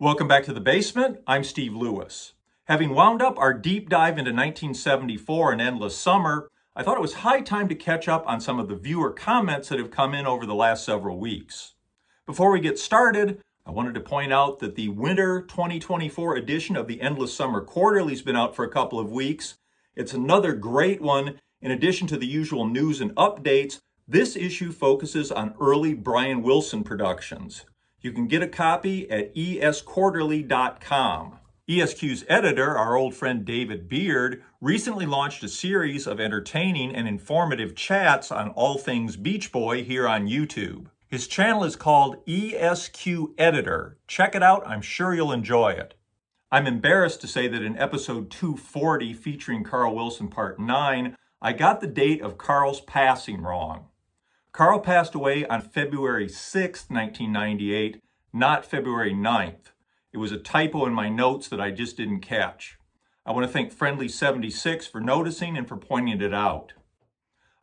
Welcome back to The Basement. I'm Steve Lewis. Having wound up our deep dive into 1974 and Endless Summer, I thought it was high time to catch up on some of the viewer comments that have come in over the last several weeks. Before we get started, I wanted to point out that the winter 2024 edition of the Endless Summer Quarterly has been out for a couple of weeks. It's another great one. In addition to the usual news and updates, this issue focuses on early Brian Wilson productions. You can get a copy at esquarterly.com. ESQ's editor, our old friend David Beard, recently launched a series of entertaining and informative chats on all things Beach Boy here on YouTube. His channel is called ESQ Editor. Check it out, I'm sure you'll enjoy it. I'm embarrassed to say that in episode 240 featuring Carl Wilson Part 9, I got the date of Carl's passing wrong. Carl passed away on February 6, 1998, not February 9th. It was a typo in my notes that I just didn't catch. I want to thank Friendly76 for noticing and for pointing it out.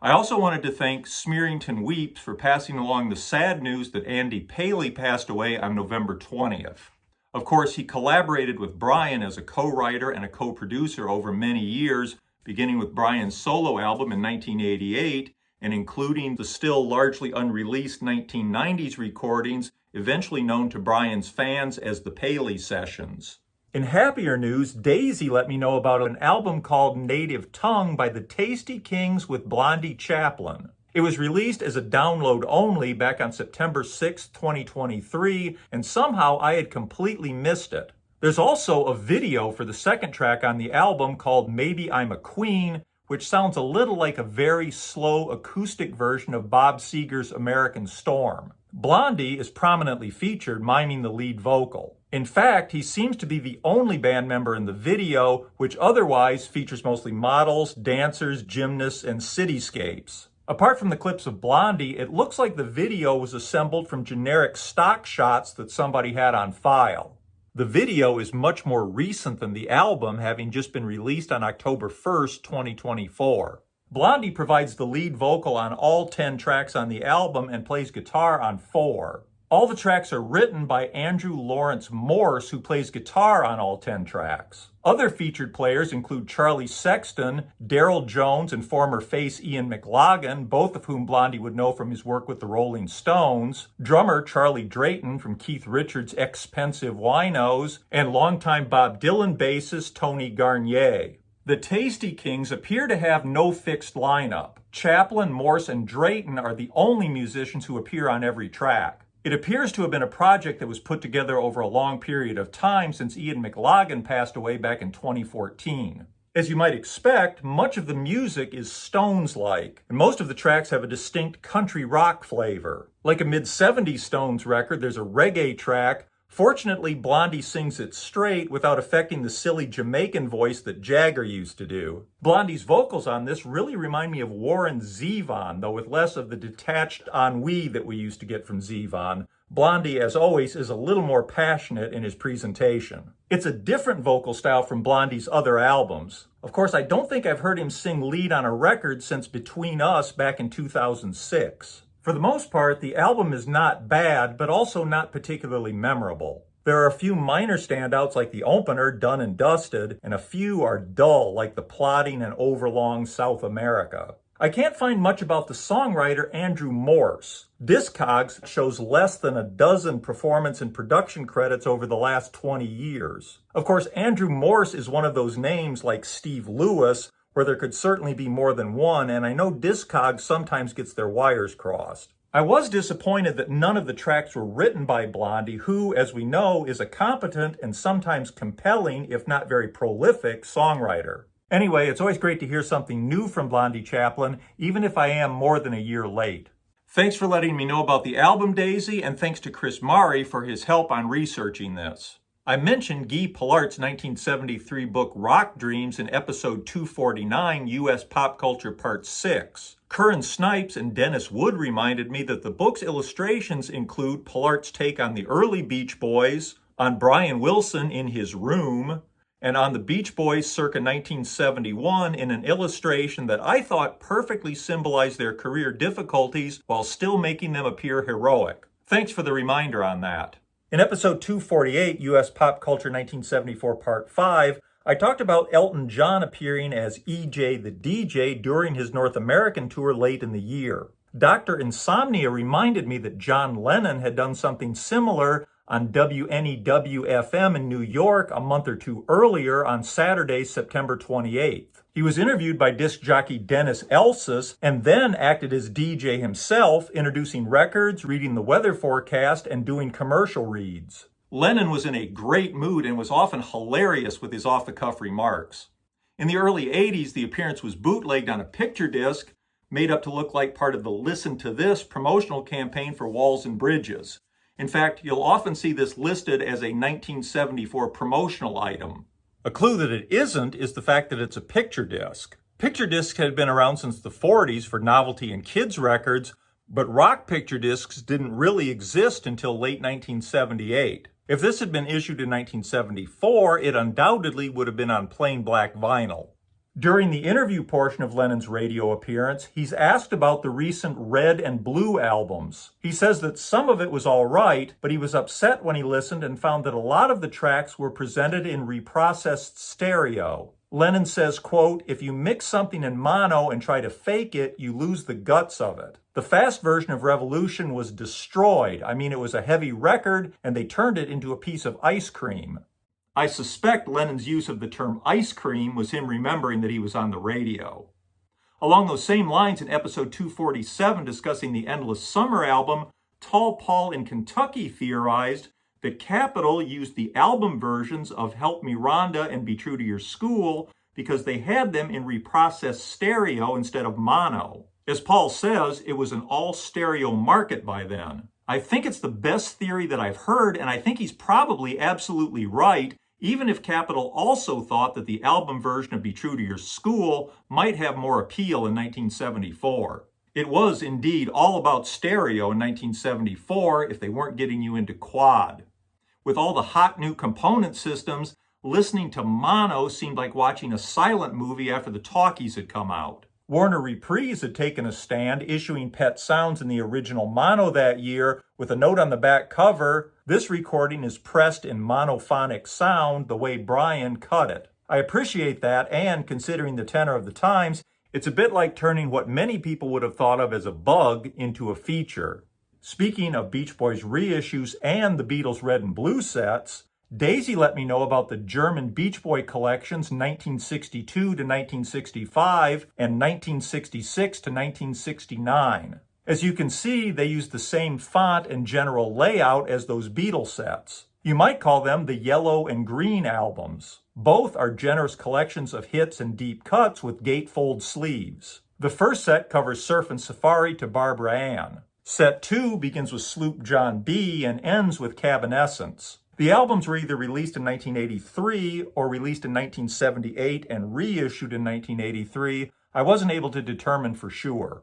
I also wanted to thank Smearington Weeps for passing along the sad news that Andy Paley passed away on November 20th. Of course, he collaborated with Brian as a co-writer and a co-producer over many years, beginning with Brian's solo album in 1988, and including the still largely unreleased 1990s recordings, eventually known to Brian's fans as the Paley Sessions. In happier news, Daisy let me know about an album called Native Tongue by the Tasty Kings with Blondie Chaplin. It was released as a download only back on September 6, 2023, and somehow I had completely missed it. There's also a video for the second track on the album called Maybe I'm a Queen, which sounds a little like a very slow acoustic version of Bob Seger's American Storm. Blondie is prominently featured, miming the lead vocal. In fact, he seems to be the only band member in the video, which otherwise features mostly models, dancers, gymnasts, and cityscapes. Apart from the clips of Blondie, it looks like the video was assembled from generic stock shots that somebody had on file. The video is much more recent than the album, having just been released on October 1st, 2024. Blondie provides the lead vocal on all 10 tracks on the album and plays guitar on 4. All the tracks are written by Andrew Lawrence Morse, who plays guitar on all 10 tracks. Other featured players include Charlie Sexton, Daryl Jones, and former Face Ian McLagan, both of whom Blondie would know from his work with the Rolling Stones, drummer Charlie Drayton from Keith Richards' Expensive Winos, and longtime Bob Dylan bassist Tony Garnier. The Tasty Kings appear to have no fixed lineup. Chaplin, Morse, and Drayton are the only musicians who appear on every track. It appears to have been a project that was put together over a long period of time since Ian McLagan passed away back in 2014. As you might expect, much of the music is Stones-like, and most of the tracks have a distinct country rock flavor. Like a mid-70s Stones record, there's a reggae track. Fortunately, Blondie sings it straight without affecting the silly Jamaican voice that Jagger used to do. Blondie's vocals on this really remind me of Warren Zevon, though with less of the detached ennui that we used to get from Zevon. Blondie, as always, is a little more passionate in his presentation. It's a different vocal style from Blondie's other albums. Of course, I don't think I've heard him sing lead on a record since Between Us back in 2006. For the most part, the album is not bad, but also not particularly memorable. There are a few minor standouts like the opener, Done and Dusted, and a few are dull like the plodding and overlong South America. I can't find much about the songwriter Andrew Morse. Discogs shows less than a dozen performance and production credits over the last 20 years. Of course, Andrew Morse is one of those names like Steve Lewis, where there could certainly be more than one, and I know Discogs sometimes gets their wires crossed. I was disappointed that none of the tracks were written by Blondie, who, as we know, is a competent and sometimes compelling, if not very prolific, songwriter. Anyway, it's always great to hear something new from Blondie Chaplin, even if I am more than a year late. Thanks for letting me know about the album, Daisy, and thanks to Chris Mari for his help on researching this. I mentioned Guy Pillart's 1973 book Rock Dreams in episode 249, U.S. Pop Culture Part 6. Curran Snipes and Dennis Wood reminded me that the book's illustrations include Pillart's take on the early Beach Boys, on Brian Wilson in his room, and on the Beach Boys circa 1971 in an illustration that I thought perfectly symbolized their career difficulties while still making them appear heroic. Thanks for the reminder on that. In episode 248, U.S. Pop Culture 1974 Part 5, I talked about Elton John appearing as E.J. the DJ during his North American tour late in the year. Dr. Insomnia reminded me that John Lennon had done something similar on WNEW-FM in New York a month or two earlier on Saturday, September 28th. He was interviewed by disc jockey Dennis Elsas and then acted as DJ himself, introducing records, reading the weather forecast, and doing commercial reads. Lennon was in a great mood and was often hilarious with his off-the-cuff remarks. In the early 80s, the appearance was bootlegged on a picture disc made up to look like part of the Listen to This promotional campaign for Walls and Bridges. In fact, you'll often see this listed as a 1974 promotional item. A clue that it isn't is the fact that it's a picture disc. Picture discs had been around since the 40s for novelty and kids records, but rock picture discs didn't really exist until late 1978. If this had been issued in 1974, it undoubtedly would have been on plain black vinyl. During the interview portion of Lennon's radio appearance, he's asked about the recent Red and Blue albums. He says that some of it was all right, but he was upset when he listened and found that a lot of the tracks were presented in reprocessed stereo. Lennon says, quote, "If you mix something in mono and try to fake it, you lose the guts of it. The fast version of Revolution was destroyed. I mean, it was a heavy record, and they turned it into a piece of ice cream." I suspect Lennon's use of the term ice cream was him remembering that he was on the radio. Along those same lines, in episode 247 discussing the Endless Summer album, Tall Paul in Kentucky theorized that Capitol used the album versions of Help Me Rhonda and Be True to Your School because they had them in reprocessed stereo instead of mono. As Paul says, it was an all-stereo market by then. I think it's the best theory that I've heard, and I think he's probably absolutely right, even if Capitol also thought that the album version of Be True to Your School might have more appeal in 1974. It was indeed all about stereo in 1974 if they weren't getting you into quad. With all the hot new component systems, listening to mono seemed like watching a silent movie after the talkies had come out. Warner Reprise had taken a stand, issuing Pet Sounds in the original mono that year with a note on the back cover, "This recording is pressed in monophonic sound the way Brian cut it." I appreciate that, and considering the tenor of the times, it's a bit like turning what many people would have thought of as a bug into a feature. Speaking of Beach Boys reissues and the Beatles Red and Blue sets, Daisy let me know about the German Beach Boy collections 1962 to 1965 and 1966 to 1969. As you can see, they use the same font and general layout as those Beatles sets. You might call them the Yellow and Green albums. Both are generous collections of hits and deep cuts with gatefold sleeves. The first set covers Surf and Safari to Barbara Ann. Set 2 begins with Sloop John B and ends with Cabanescence. The albums were either released in 1983 or released in 1978 and reissued in 1983. I wasn't able to determine for sure.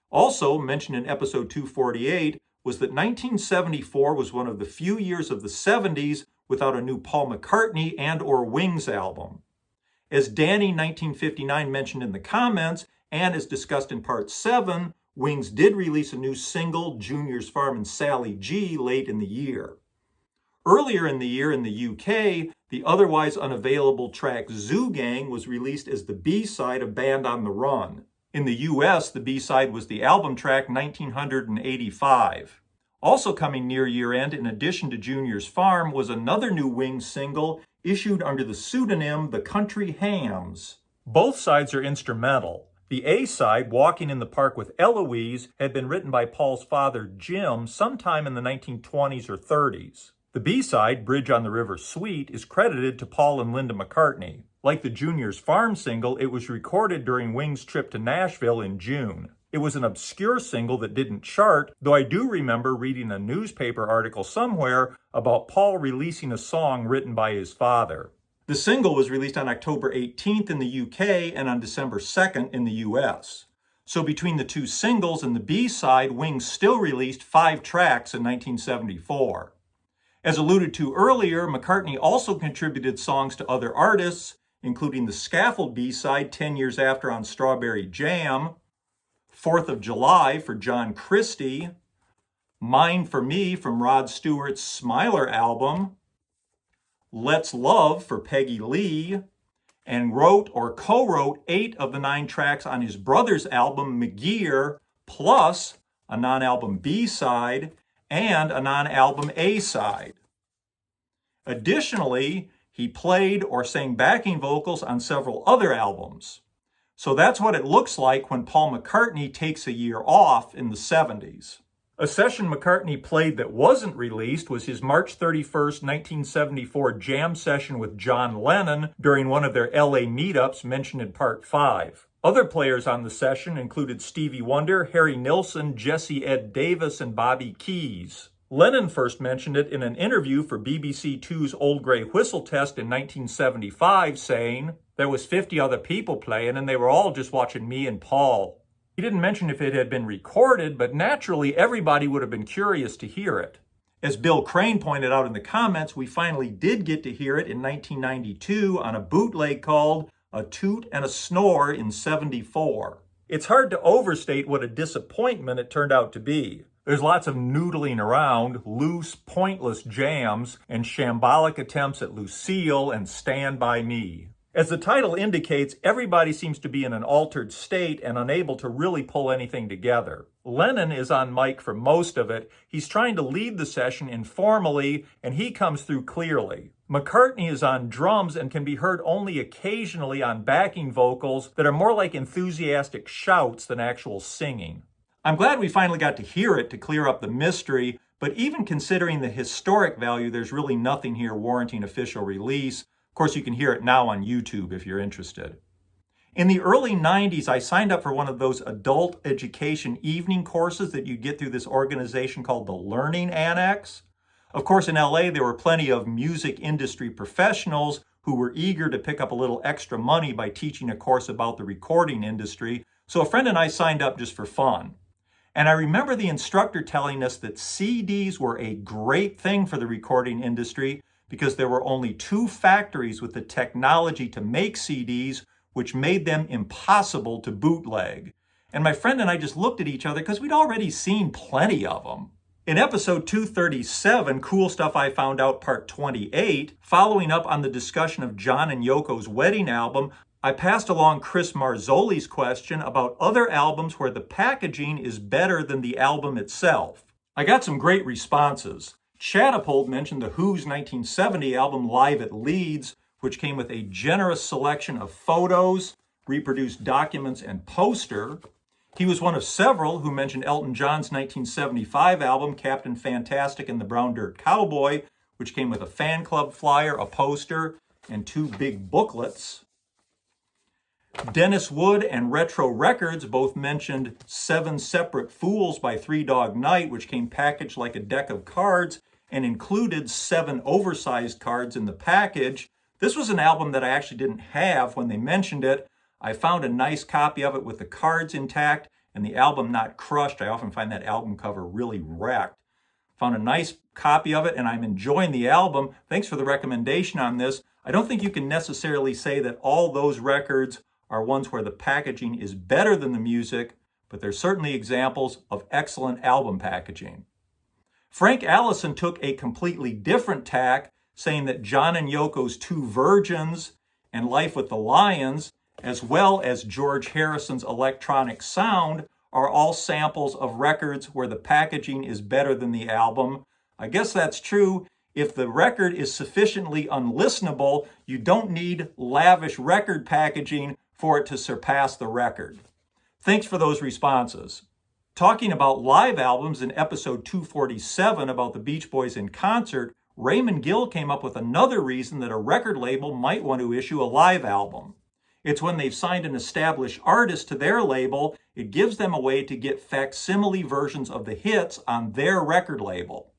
Also mentioned in episode 248 was that 1974 was one of the few years of the 70s without a new Paul McCartney and or Wings album. As Danny 1959 mentioned in the comments, and as discussed in part 7, Wings did release a new single, Junior's Farm and Sally G, late in the year. Earlier in the year in the UK, the otherwise unavailable track Zoo Gang was released as the B-side of Band on the Run. In the US, the B-side was the album track 1985. Also coming near year-end, in addition to Junior's Farm, was another new Wings single issued under the pseudonym The Country Hams. Both sides are instrumental. The A-side, Walking in the Park with Eloise, had been written by Paul's father, Jim, sometime in the 1920s or 30s. The B-side, Bridge on the River Suite, is credited to Paul and Linda McCartney. Like the Junior's Farm single, it was recorded during Wings' trip to Nashville in June. It was an obscure single that didn't chart, though I do remember reading a newspaper article somewhere about Paul releasing a song written by his father. The single was released on October 18th in the UK and on December 2nd in the US. So between the two singles and the B-side, Wings still released 5 tracks in 1974. As alluded to earlier, McCartney also contributed songs to other artists, including the Scaffold B-side 10 years after on Strawberry Jam, 4th of July for John Christie, Mine for Me from Rod Stewart's Smiler album, Let's Love for Peggy Lee, and wrote or co-wrote 8 of the 9 tracks on his brother's album, McGear, plus a non-album B-side and a non-album A-side. Additionally, he played or sang backing vocals on several other albums. So that's what it looks like when Paul McCartney takes a year off in the 70s. A session McCartney played that wasn't released was his March 31st, 1974 jam session with John Lennon during one of their LA meetups mentioned in Part 5. Other players on the session included Stevie Wonder, Harry Nilsson, Jesse Ed Davis, and Bobby Keys. Lennon first mentioned it in an interview for BBC Two's Old Grey Whistle Test in 1975, saying, "There was 50 other people playing and they were all just watching me and Paul." He didn't mention if it had been recorded, but naturally everybody would have been curious to hear it. As Bill Crane pointed out in the comments, we finally did get to hear it in 1992 on a bootleg called A Toot and a Snore in 74. It's hard to overstate what a disappointment it turned out to be. There's lots of noodling around, loose, pointless jams, and shambolic attempts at Lucille and Stand By Me. As the title indicates, everybody seems to be in an altered state and unable to really pull anything together. Lennon is on mic for most of it. He's trying to lead the session informally, and he comes through clearly. McCartney is on drums and can be heard only occasionally on backing vocals that are more like enthusiastic shouts than actual singing. I'm glad we finally got to hear it to clear up the mystery, but even considering the historic value, there's really nothing here warranting official release. Of course, you can hear it now on YouTube if you're interested. In the early 90s, I signed up for one of those adult education evening courses that you get through this organization called the Learning Annex. Of course, in LA, there were plenty of music industry professionals who were eager to pick up a little extra money by teaching a course about the recording industry, so a friend and I signed up just for fun. And I remember the instructor telling us that CDs were a great thing for the recording industry because there were only 2 factories with the technology to make CDs, which made them impossible to bootleg. And my friend and I just looked at each other because we'd already seen plenty of them. In episode 237, Cool Stuff I Found Out Part 28, following up on the discussion of John and Yoko's wedding album, I passed along Chris Marzoli's question about other albums where the packaging is better than the album itself. I got some great responses. Chatapold mentioned the Who's 1970 album Live at Leeds, which came with a generous selection of photos, reproduced documents, and poster. He was one of several who mentioned Elton John's 1975 album Captain Fantastic and the Brown Dirt Cowboy, which came with a fan club flyer, a poster, and 2 big booklets. Dennis Wood and Retro Records both mentioned 7 Separate Fools by Three Dog Night, which came packaged like a deck of cards and included 7 oversized cards in the package. This was an album that I actually didn't have when they mentioned it. I found a nice copy of it with the cards intact and the album not crushed. I often find that album cover really wrecked. Found a nice copy of it and I'm enjoying the album. Thanks for the recommendation on this. I don't think you can necessarily say that all those records are ones where the packaging is better than the music, but there's certainly examples of excellent album packaging. Frank Allison took a completely different tack, saying that John and Yoko's 2 Virgins and Life with the Lions, as well as George Harrison's Electronic Sound, are all samples of records where the packaging is better than the album. I guess that's true. If the record is sufficiently unlistenable, you don't need lavish record packaging for it to surpass the record. Thanks for those responses. Talking about live albums in episode 247 about the Beach Boys in concert, Raymond Gill came up with another reason that a record label might want to issue a live album. It's when they've signed an established artist to their label, it gives them a way to get facsimile versions of the hits on their record label.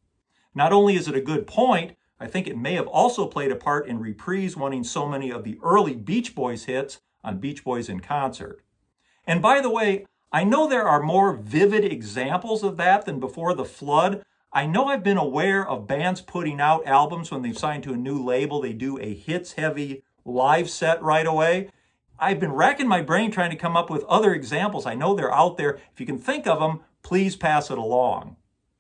Not only is it a good point, I think it may have also played a part in Reprise wanting so many of the early Beach Boys hits on Beach Boys in Concert. And by the way, I know there are more vivid examples of that than before the flood. I know I've been aware of bands putting out albums when they've signed to a new label, they do a hits-heavy live set right away. I've been racking my brain trying to come up with other examples. I know they're out there. If you can think of them, please pass it along.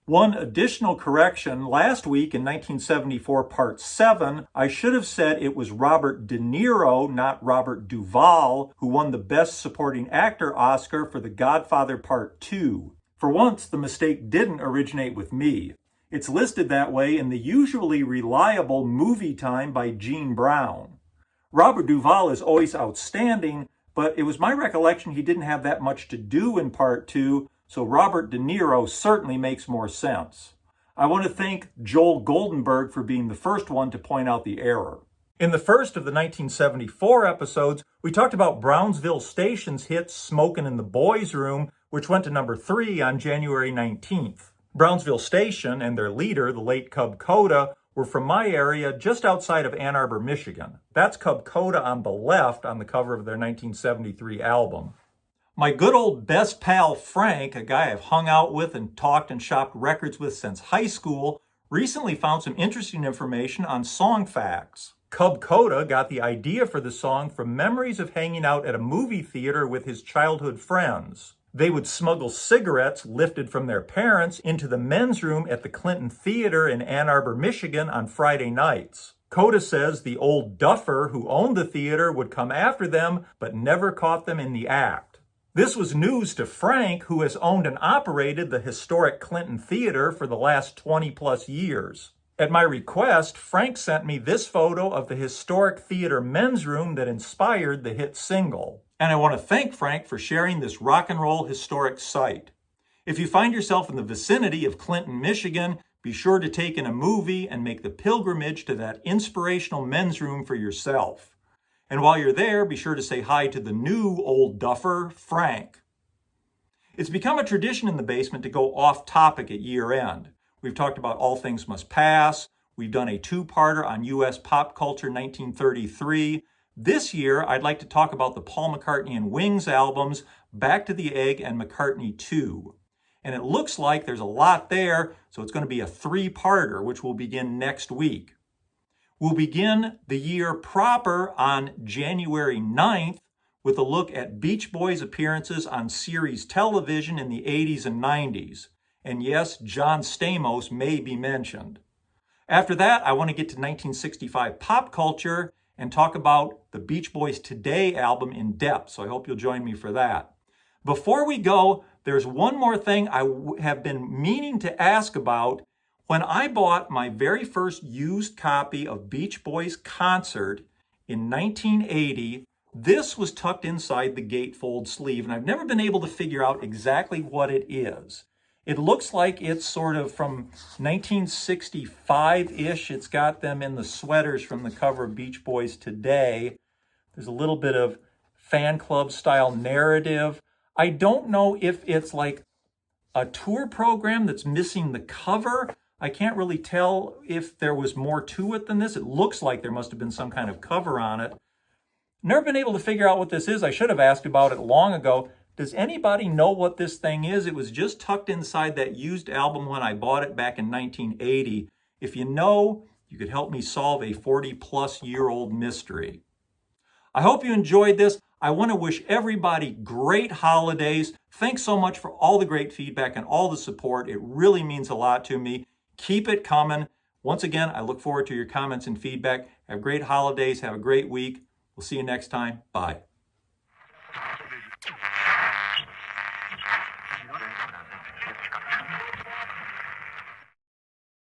One additional correction, last week in 1974, Part 7, I should have said it was Robert De Niro, not Robert Duvall, who won the Best Supporting Actor Oscar for The Godfather Part 2. For once, the mistake didn't originate with me. It's listed that way in the usually reliable Movie Time by Gene Brown. Robert Duvall is always outstanding, but it was my recollection he didn't have that much to do in Part 2, so Robert De Niro certainly makes more sense. I want to thank Joel Goldenberg for being the first one to point out the error. In the first of the 1974 episodes, we talked about Brownsville Station's hit Smokin' in the Boys' Room, which went to number 3 on January 19th. Brownsville Station and their leader, the late Cub Koda, were from my area just outside of Ann Arbor, Michigan. That's Cub Koda on the left on the cover of their 1973 album. My good old best pal Frank, a guy I've hung out with and talked and shopped records with since high school, recently found some interesting information on song facts. Cub Koda got the idea for the song from memories of hanging out at a movie theater with his childhood friends. They would smuggle cigarettes lifted from their parents into the men's room at the Clinton Theater in Ann Arbor, Michigan on Friday nights. Koda says the old duffer who owned the theater would come after them, but never caught them in the act. This was news to Frank, who has owned and operated the historic Clinton Theater for the last 20 plus years. At my request, Frank sent me this photo of the historic theater men's room that inspired the hit single. And I want to thank Frank for sharing this rock and roll historic site. If you find yourself in the vicinity of Clinton, Michigan, be sure to take in a movie and make the pilgrimage to that inspirational men's room for yourself. And while you're there, be sure to say hi to the new old duffer, Frank. It's become a tradition in the basement to go off topic at year end. We've talked about All Things Must Pass. We've done a two-parter on U.S. pop culture 1933. This year, I'd like to talk about the Paul McCartney and Wings albums, Back to the Egg and McCartney 2. And it looks like there's a lot there, so it's going to be a three-parter, which will begin next week. We'll begin the year proper on January 9th with a look at Beach Boys' appearances on series television in the 80s and 90s. And yes, John Stamos may be mentioned. After that, I want to get to 1965 pop culture and talk about the Beach Boys Today album in depth, so I hope you'll join me for that. Before we go, there's one more thing I have been meaning to ask about. When I bought my very first used copy of Beach Boys Concert in 1980, this was tucked inside the gatefold sleeve, and I've never been able to figure out exactly what it is. It looks like it's sort of from 1965-ish. It's got them in the sweaters from the cover of Beach Boys Today. There's a little bit of fan club style narrative. I don't know if it's like a tour program that's missing the cover. I can't really tell if there was more to it than this. It looks like there must have been some kind of cover on it. Never been able to figure out what this is. I should have asked about it long ago. Does anybody know what this thing is? It was just tucked inside that used album when I bought it back in 1980. If you know, you could help me solve a 40-plus-year-old mystery. I hope you enjoyed this. I want to wish everybody great holidays. Thanks so much for all the great feedback and all the support. It really means a lot to me. Keep it coming. Once again, I look forward to your comments and feedback. Have great holidays. Have a great week. We'll see you next time. Bye.